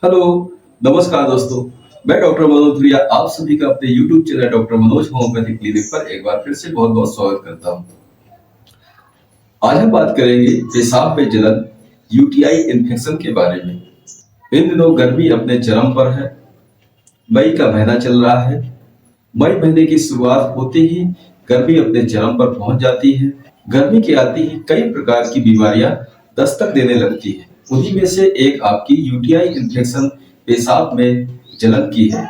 Hello, नमस्कार दोस्तों। मैं डॉक्टर मनोज धुरिया आप सभी का अपने YouTube channel doctor Manoj homeopathy clinic पर एक बार फिर से बहुत बहुत स्वागत करता हूं। आज हम बात करेंगे पेशाब में जलन यूटीआई इन्फेक्शन के बारे में। इन दिनों गर्मी अपने चरम पर है। मई का महीना चल रहा है। मई महीने की शुरुआत होते ही गर्मी अपने चरम पर पहुंच जाती है। गर्मी के आते ही कई प्रकार की बीमारियां दस्तक देने लगती है। उन्हीं में से एक आपकी यूटीआई इन्फेक्शन पेशाब में जलन की है,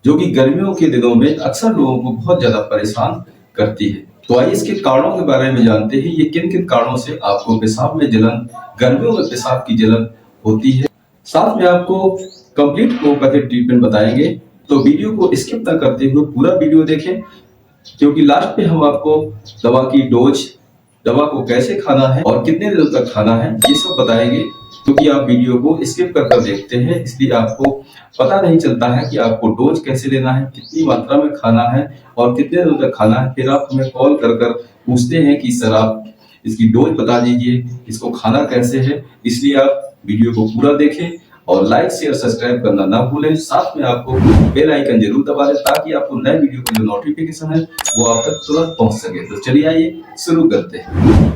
जो कि गर्मियों के दिनों में अक्सर लोगों को बहुत ज्यादा परेशान करती है। तो आइए इसके कारणों के बारे में जानते हैं। ये किन किन कारणों से आपको पेशाब में जलन, गर्मियों में पेशाब की जलन होती है। साथ में आपको कंप्लीट होम्योपैथिक ट्रीटमेंट बताएंगे। तो वीडियो को स्किप ना करते हुए पूरा वीडियो देखें, क्योंकि लास्ट में हम आपको दवा की डोज, दवा को कैसे खाना है और कितने दिनों तक खाना है, ये सब बताएंगे। क्योंकि आप वीडियो को स्किप कर देखते हैं, इसलिए आपको पता नहीं चलता है कि आपको डोज कैसे लेना है, कितनी मात्रा में खाना है और कितने दिनों तक खाना है। फिर आप हमें कॉल कर कर पूछते हैं कि सर आप इसकी डोज बता दीजिए, इसको खाना कैसे है। इसलिए आप वीडियो को पूरा देखें और लाइक शेयर सब्सक्राइब करना ना भूलें। साथ में आपको बेल आइकन जरूर दबा दें, ताकि आपको नए वीडियो का जो नोटिफिकेशन है वो आप तक तुरंत पहुंच सके। तो चलिए आइए शुरू करते हैं।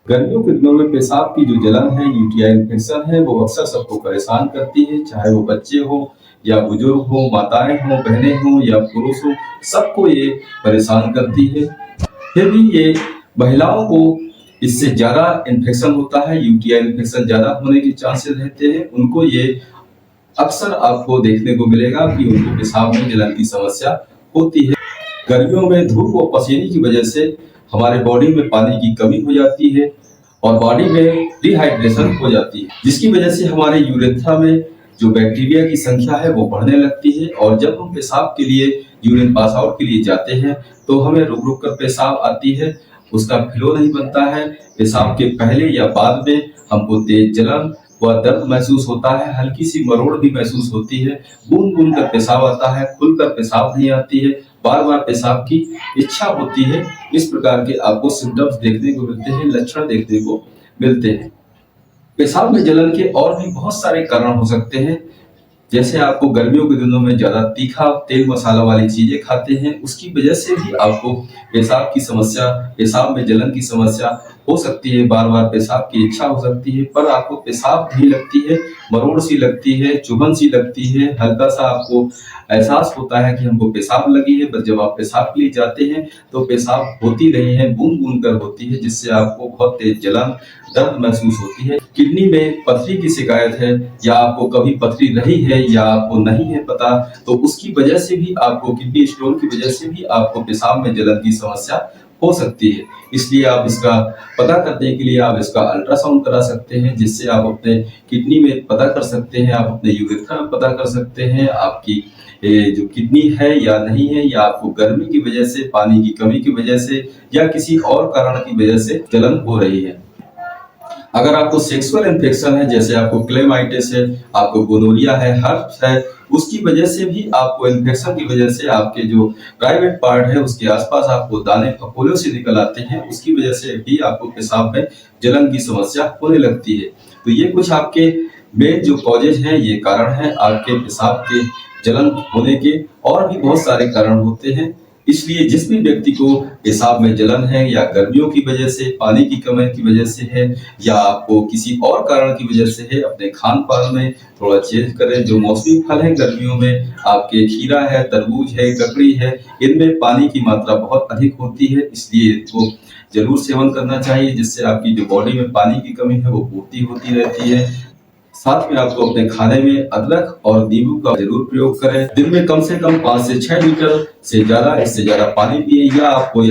गर्मियों के दिनों में पेशाब की जो जलन है, यूटीआई इन्फेक्शन है, वो अक्सर सबको परेशान करती है। चाहे वो बच्चे हो या बुजुर्ग हो, माताएं हो, बहनें हो या पुरुष हो, सबको ये परेशान करती है। फिर भी ये महिलाओं को इससे ज्यादा इन्फेक्शन होता है, यूटीआई इन्फेक्शन ज्यादा होने के चांसेस रहते हैं। उनको ये अक्सर आपको देखने को मिलेगा कि उनको पेशाब में जलन की समस्या होती है। गर्मियों में धूप और पसीने की वजह से हमारे बॉडी में पानी की कमी हो जाती है और बॉडी में डिहाइड्रेशन हो जाती है, जिसकी वजह से हमारे यूरेथ्रा में जो बैक्टीरिया की संख्या है वो बढ़ने लगती है। और जब हम पेशाब के लिए, यूरिन पास आउट के लिए जाते हैं, तो हमें रुक रुक कर पेशाब आती है, उसका फ्लो नहीं बनता है। पेशाब के पहले या बाद में हमको तेज जलन व दर्द महसूस होता है, हल्की सी मरोड़ भी महसूस होती है, बूंद बूंद कर पेशाब आता है, खुलकर पेशाब नहीं आती है, बार बार पेशाब की इच्छा होती है। इस प्रकार के आपको सिम्टम्स देखने को मिलते हैं, लक्षण देखने को मिलते हैं। पेशाब में जलन के और भी बहुत सारे कारण हो सकते हैं। जैसे आपको गर्मियों के दिनों में ज्यादा तीखा तेल मसाला वाली चीजें खाते हैं, उसकी वजह से भी आपको पेशाब की समस्या, पेशाब में जलन की समस्या हो सकती है। बार बार पेशाब की इच्छा हो सकती है, पर आपको पेशाब नहीं लगती है, मरोड़ सी लगती है, चुभन सी लगती है, हल्का सा आपको एहसास होता है कि हमको पेशाब लगी है। बस जब आप पेशाब के लिए जाते हैं तो पेशाब होती नहीं है, बूंद बूंद कर होती है, जिससे आपको बहुत तेज जलन, दर्द महसूस होती है। किडनी में पथरी की शिकायत है, या आपको कभी पथरी रही है या आपको नहीं है पता, तो उसकी वजह से भी आपको, किडनी स्टोन की वजह से भी आपको पेशाब में जलन की समस्या हो सकती है। इसलिए आप इसका पता करने के लिए आप इसका अल्ट्रासाउंड करा सकते हैं, जिससे आप अपने किडनी में पता कर सकते हैं, आप अपने यूरेथ्रा में पता कर सकते हैं आपकी जो किडनी है या नहीं है, या आपको गर्मी की वजह से, पानी की कमी की वजह से या किसी और कारण की वजह से जलन हो रही है। अगर आपको सेक्सुअल इन्फेक्शन है, जैसे आपको क्लेमाइटिस है, आपको गोनोरिया है, हर्प्स है, उसकी वजह से भी आपको इन्फेक्शन की वजह से आपके जो प्राइवेट पार्ट है उसके आसपास आपको दाने फफोले से निकल आते हैं, उसकी वजह से भी आपको पेशाब में जलन की समस्या होने लगती है। तो ये कुछ आपके मेन जो कॉजेज हैं, ये कारण है आपके पेशाब के जलन होने के। और भी बहुत सारे कारण होते हैं। इसलिए जिस भी व्यक्ति को पेशाब में जलन है, या गर्मियों की वजह से, पानी की कमी की वजह से है, या आपको किसी और कारण की वजह से है, अपने खान पान में थोड़ा चेंज करें। जो मौसमी फल है गर्मियों में, आपके खीरा है, तरबूज है, ककड़ी है, इनमें पानी की मात्रा बहुत अधिक होती है, इसलिए इनको जरूर सेवन करना चाहिए, जिससे आपकी जो बॉडी में पानी की कमी है वो पूर्ति होती रहती है। साथ में आपको अपने खाने में अदरक और नींबू का जरूर प्रयोग करें। दिन में कम से कम 5 से 6 लीटर से ज्यादा, इससे ज्यादा पानी पिए। या आपको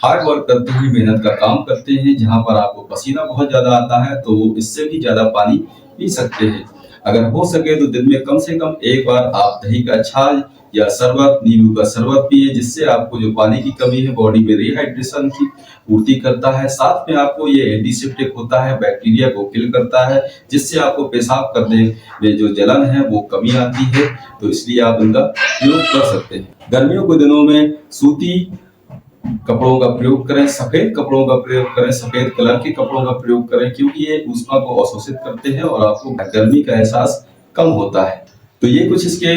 हार्ड वर्क करते हैं, मेहनत का काम करते हैं, जहां पर आपको पसीना बहुत ज्यादा आता है, तो वो इससे भी ज्यादा पानी पी सकते हैं। अगर हो सके तो दिन में कम से कम एक बार आप दही का छाछ या शरबत, नींबू का शरबत पिए, जिससे आपको जो पानी की कमी है, बॉडी में रिहाइड्रेशन की पूर्ति करता है। साथ में आपको ये एंटीसेप्टिक होता है, बैक्टीरिया को किल करता है, जिससे आपको पेशाब करने में जो जलन है वो कमी आती है। तो इसलिए आप इनका प्रयोग कर सकते हैं। गर्मियों के दिनों में सूती कपड़ों का प्रयोग करें, सफेद कपड़ों का प्रयोग करें, सफेद कलर के कपड़ों का प्रयोग करें, क्योंकि ये ऊष्मा को अवशोषित करते हैं और आपको गर्मी का एहसास कम होता है। तो ये कुछ इसके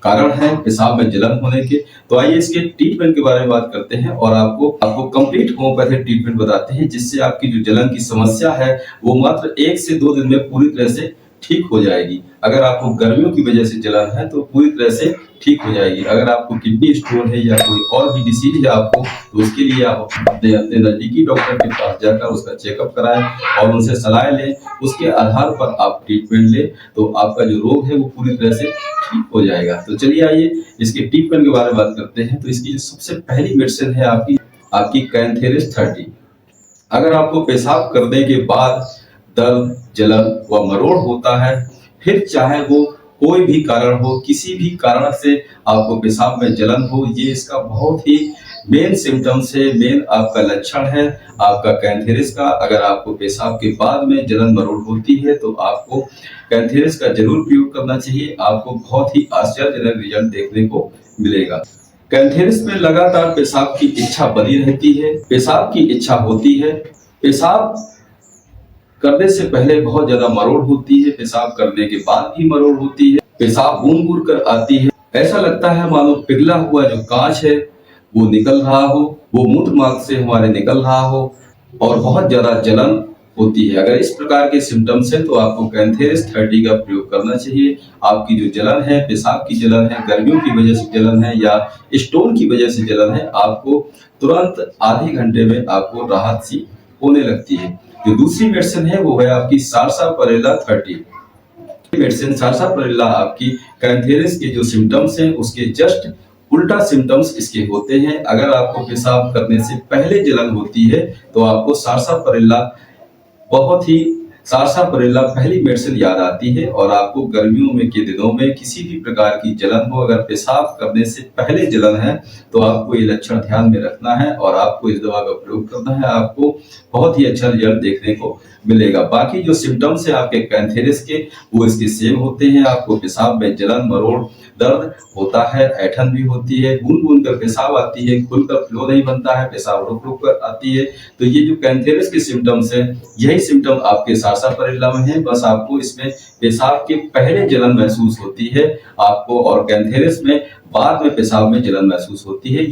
कारण है पेशाब में जलन होने के। तो आइए इसके ट्रीटमेंट के बारे में बात करते हैं और आपको कंप्लीट होम्योपैथिक ट्रीटमेंट बताते हैं, जिससे आपकी जो जलन की समस्या है वो मात्र 1 से 2 दिन में पूरी तरह से ठीक हो जाएगी। अगर आपको गर्मियों की वजह से जलन है तो पूरी तरह से ठीक हो जाएगी। अगर आपको किडनी स्टोन है या कोई और भी डिसीज है आपको, तो उसके लिए आप अपने नजदीकी डॉक्टर के पास जाकर उसका चेकअप कराएं और उनसे सलाह लें। उसके आधार पर आप ट्रीटमेंट लें तो आपका जो रोग है वो पूरी तरह से ठीक हो जाएगा। तो चलिए आइए इसके ट्रीटमेंट के बारे में बात करते हैं। तो इसकी जो सबसे पहली मेडिसिन है आपकी कैंथेरिस 30। अगर आपको पेशाब करने के बाद दर्द, जलन व मरोड़ होता है, फिर चाहे वो कोई भी कारण हो, किसी भी कारण से आपको पेशाब में जलन हो, ये इसका बहुत ही मेन सिम्टम्स है, मेन आपका लक्षण है आपका कैंथेरिस का। अगर आपको पेशाब के बाद में जलन मरोड़ होती है तो आपको कैंथेरिस का जरूर प्रयोग करना चाहिए। आपको बहुत ही आश्चर्यजनक रिजल्ट देखने को मिलेगा। कैंथेरिस में लगातार पेशाब की इच्छा बनी रहती है, पेशाब की इच्छा होती है, पेशाब करने से पहले बहुत ज्यादा मरोड़ होती है, पेशाब करने के बाद भी मरोड़ होती है, पेशाब बूंद बूंद कर आती है। ऐसा लगता है मानो पिघला हुआ जो कांच है वो निकल रहा हो, वो मूत्र मार्ग से हमारे निकल रहा हो, और बहुत ज्यादा जलन होती है। अगर इस प्रकार के सिम्टम्स हैं तो आपको कैंथेरिस 30 का प्रयोग करना चाहिए। आपकी जो जलन है, पेशाब की जलन है, गर्मियों की वजह से जलन है या स्टोन की वजह से जलन है, आपको तुरंत आधे घंटे में आपको राहत सी होने लगती है। जो दूसरी मेडिसिन है वो है आपकी सारसापारेला 30। मेडिसिन सारसापारेला आपकी कैंथेरिस के जो सिम्टम्स हैं उसके जस्ट उल्टा सिम्टम्स इसके होते हैं। अगर आपको पेशाब करने से पहले जलन होती है तो आपको सारसापारेला पहली मेडिसिन याद आती है। और आपको गर्मियों के दिनों में किसी भी प्रकार की जलन हो, अगर पेशाब करने से पहले जलन है तो आपको ये लक्षण ध्यान में रखना है और आपको इस दवा का प्रयोग करना है। आपको बहुत ही अच्छा रिजल्ट देखने को मिलेगा। बाकी जो सिम्टम्स है आपके कैंथेरिस के वो इसके सेम होते हैं। आपको पेशाब में जलन, मरोड़, दर्द होता है, ऐठन भी होती है, बूंद बूंद कर पेशाब आती है, खुलकर फ्लो नहीं बनता है, पेशाब रुक रुक कर आती है। तो ये जो कैंथेरिस के सिम्टम्स है यही सिम्टम आपके सारसापारेला में है। बस आपको इसमें पेशाब के पहले जलन महसूस होती है आपको, और कैंथेरिस में बाद में पेशाब में जलन महसूस होती है।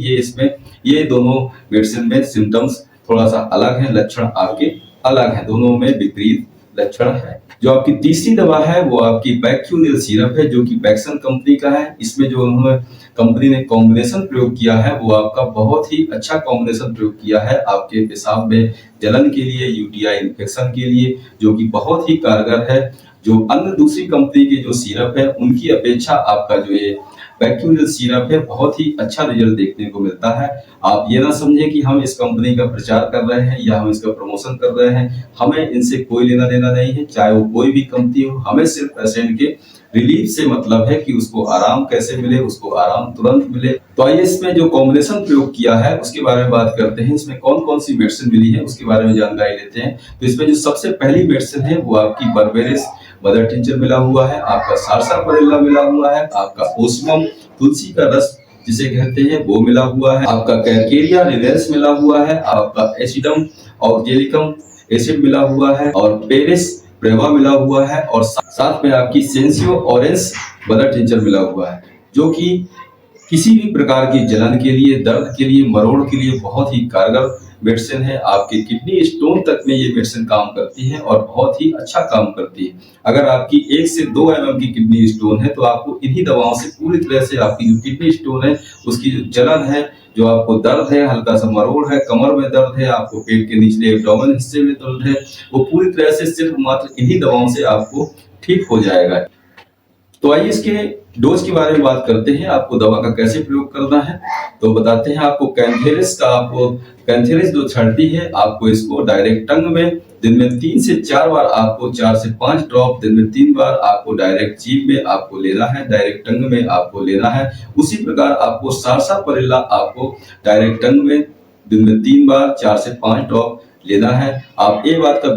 ये दोनों मेडिसिन में सिम्टम्स थोड़ा सा अलग है, लक्षण आपके अलग है, दोनों में विपरीत लक्षण है। जो आपकी तीसरी दवा है वो आपकी बैक्यूनिल सिरप है, जो कि बैक्सन कंपनी का है। इसमें जो उन्होंने कंपनी ने कॉम्बिनेशन प्रयोग किया है वो आपका बहुत ही अच्छा कॉम्बिनेशन प्रयोग किया है आपके पेशाब में जलन के लिए, यूटीआई इन्फेक्शन के लिए, जो कि बहुत ही कारगर है। जो अन्य दूसरी कंपनी के जो सिरप है उनकी अपेक्षा आपका जो ये बैक्यूनिल सिरप है बहुत ही अच्छा रिजल्ट देखने को मिलता है। आप ये ना समझें कि हम इस कंपनी का प्रचार कर रहे हैं या हम इसका प्रमोशन कर रहे हैं, हमें इनसे कोई लेना देना नहीं है, चाहे वो कोई भी कंपनी हो। हमें सिर्फ पेशेंट के रिलीफ से मतलब है कि उसको आराम कैसे मिले, उसको आराम तुरंत मिले। तो आइए इसमें जो कॉम्बिनेशन प्रयोग किया है उसके बारे में बात करते हैं। इसमें कौन कौन सी मेडिसिन मिली है उसके बारे में जानकारी लेते हैं। तो इसमें जो सबसे पहली मेडिसिन है वो आपकी बर्बेरिस मदर टिंचर मिला हुआ है, आपका सारसापारेला मिला हुआ है, आपका ओस्मियम तुलसी का रस जिसे कहते हैं वो मिला हुआ है, आपका कैरकेरिया रिवेंस मिला हुआ है, आपका एसिडम ऑक्जेलिकम एसिड मिला हुआ है, और पेरिस ब्रेवा मिला हुआ है, और साथ में आपकी सेंसियो ऑरेंज मदर टिंचर मिला हुआ है, जो कि किसी भी प्रकार की जलन के लिए, दर्द के लिए, मरोड़ के लिए बहुत ही कारगर मेडिसिन है। आपके किडनी स्टोन तक में ये मेडिसिन काम करती है और बहुत ही अच्छा काम करती है। अगर आपकी 1 से 2 mm की किडनी स्टोन है तो आपको इन्हीं दवाओं से पूरी तरह से आपकी जो किडनी स्टोन है उसकी जो जलन है, जो आपको दर्द है, हल्का सा मरोड़ है, कमर में दर्द है, आपको पेट के निचले एब्डोमेन हिस्से में दर्द है, वो पूरी तरह से सिर्फ मात्र इन्हीं दवाओं से आपको ठीक हो जाएगा। तो आइए इसके डोज के बारे में बात करते हैं, आपको दवा का कैसे प्रयोग करना है। तो बताते हैं आपको कैंथेरिस जो 30 है, आपको इसको डायरेक्ट टंग में दिन में 3 से 4 बार, आपको 4 से 5 ड्रॉप दिन में 3 बार आपको डायरेक्ट जीभ में आपको लेना है, डायरेक्ट टंग में आपको लेना है। उसी प्रकार आपको सारसापारेला आपको डायरेक्ट टंग में दिन में 3 बार 4 से 5 ड्रॉप लेना है। आप एक बात का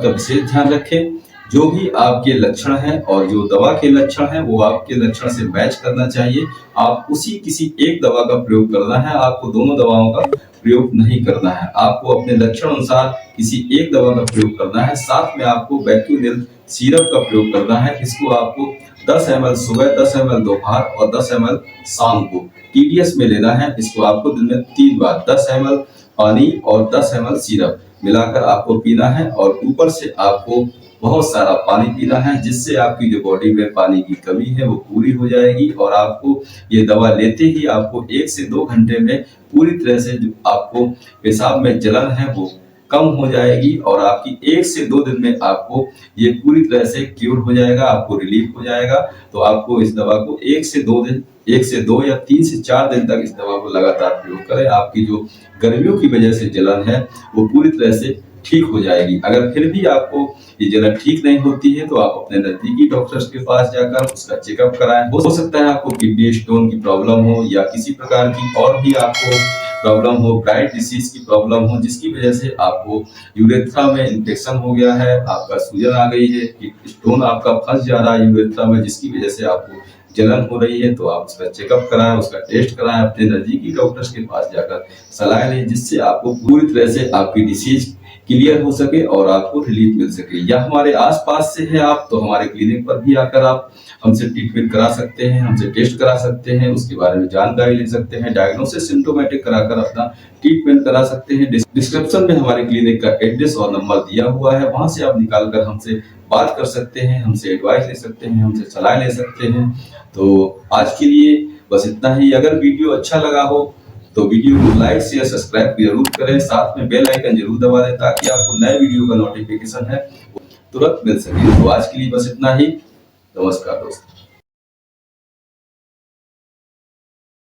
विशेष ध्यान रखें, जो भी आपके लक्षण हैं और जो दवा के लक्षण हैं वो आपके लक्षण से मैच करना चाहिए। आप उसी किसी एक दवा का प्रयोग करना है, आपको दोनों दवाओं का प्रयोग नहीं करना है। आपको अपने लक्षण अनुसार किसी एक दवा का प्रयोग करना है। साथ में आपको वैक्यूनिल सिरप का प्रयोग करना है। इसको आपको 10 ml सुबह, 10 ml दोपहर और 10 ml शाम को TDS में लेना है। इसको आपको दिन में 3 बार 10 ml पानी और 10 ml सिरप मिलाकर आपको पीना है और ऊपर से आपको बहुत सारा पानी पीना है, जिससे आपकी जो बॉडी में पानी की कमी है वो पूरी हो जाएगी और आपको ये दवा लेते ही आपको 1 से 2 घंटे में पूरी तरह से जो आपको पेशाब में जलन है वो कम हो जाएगी और आपकी 1 से 2 दिन में आपको ये पूरी तरह से क्योर हो जाएगा, आपको रिलीफ हो जाएगा। तो आपको इस दवा को 1 से 2 दिन, 1 से 2 या 3 से 4 दिन तक इस दवा को लगातार प्रयोग करें। आपकी जो गर्मियों की वजह से जलन है वो पूरी तरह से ठीक हो जाएगी। अगर फिर भी आपको ये जलन ठीक नहीं होती है तो आप अपने नजदीकी डॉक्टर्स के पास जाकर उसका चेकअप कराएं। हो सकता है आपको किडनी स्टोन की प्रॉब्लम हो या किसी प्रकार की और भी आपको प्रॉब्लम हो, ब्राइट डिसीज की प्रॉब्लम हो, जिसकी वजह से आपको यूरेथ्रा में इन्फेक्शन हो गया है, आपका सूजन आ गई है, स्टोन आपका फंस जा रहा है यूरेथ्रा में, जिसकी वजह से आपको जलन हो रही है। तो आप उसका चेकअप कराएं, उसका टेस्ट कराएं, अपने नजदीकी डॉक्टर्स के पास जाकर सलाह लें, जिससे आपको पूरी तरह से आपकी डिसीज क्लियर हो सके और आपको रिलीफ मिल सके। या हमारे आसपास से है आप तो हमारे क्लिनिक पर भी आकर आप हमसे ट्रीटमेंट करा सकते हैं, हमसे टेस्ट करा सकते हैं, उसके बारे में जानकारी ले सकते हैं, डायग्नोसिस सिम्टोमेटिक कराकर अपना ट्रीटमेंट करा सकते हैं। डिस्क्रिप्शन में हमारे क्लिनिक का एड्रेस और नंबर दिया हुआ है, वहां से आप निकाल कर हमसे बात कर सकते हैं, हमसे एडवाइस ले सकते हैं, हमसे सलाह ले सकते हैं। तो आज के लिए बस इतना ही। अगर वीडियो अच्छा लगा हो तो वीडियो को लाइक शेयर सब्सक्राइब जरूर करें, साथ में बेल आइकन जरूर दबा दें ताकि आपको नए वीडियो का नोटिफिकेशन है तुरंत मिल सके। तो आज के लिए बस इतना ही। नमस्कार दोस्तों।